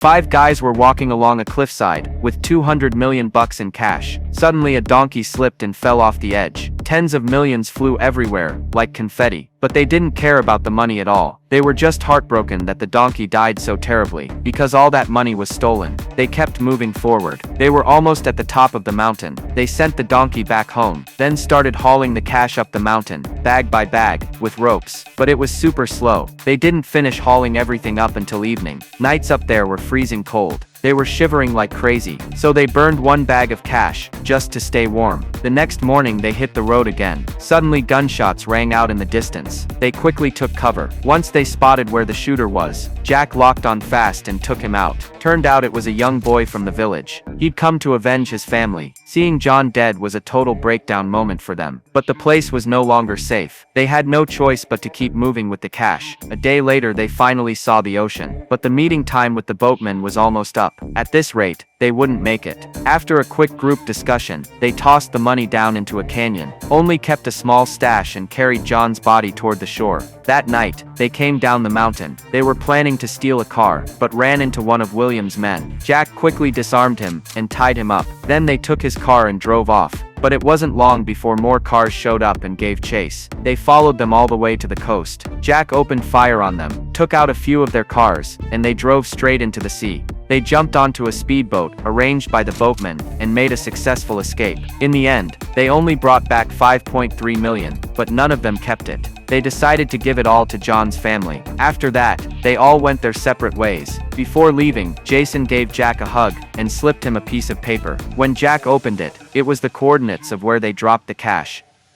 5 guys were walking along a cliffside, with 200 million bucks in cash. Suddenly a donkey slipped and fell off the edge. Tens of millions flew everywhere, like confetti. But they didn't care about the money at all. They were just heartbroken that the donkey died so terribly, because all that money was stolen. They kept moving forward. They were almost at the top of the mountain. They sent the donkey back home, then started hauling the cash up the mountain, bag by bag, with ropes. But it was super slow. They didn't finish hauling everything up until evening. Nights up there were freezing cold. They were shivering like crazy, so they burned 1 bag of cash, just to stay warm. The next morning they hit the road again. Suddenly gunshots rang out in the distance. They quickly took cover. Once they spotted where the shooter was, Jack locked on fast and took him out. Turned out it was a young boy from the village. He'd come to avenge his family. Seeing John dead was a total breakdown moment for them. But the place was no longer safe. They had no choice but to keep moving with the cash. A day later they finally saw the ocean. But the meeting time with the boatman was almost up. At this rate, they wouldn't make it. After a quick group discussion, they tossed the money down into a canyon, only kept a small stash and carried John's body toward the shore. That night, they came down the mountain. They were planning to steal a car, but ran into one of William's men. Jack quickly disarmed him and tied him up. Then they took his car and drove off. But it wasn't long before more cars showed up and gave chase. They followed them all the way to the coast. Jack opened fire on them, took out a few of their cars, and they drove straight into the sea. They jumped onto a speedboat, arranged by the boatman, and made a successful escape. In the end, they only brought back 5.3 million, but none of them kept it. They decided to give it all to John's family. After that, they all went their separate ways. Before leaving, Jason gave Jack a hug and slipped him a piece of paper. When Jack opened it, it was the coordinates of where they dropped the cash.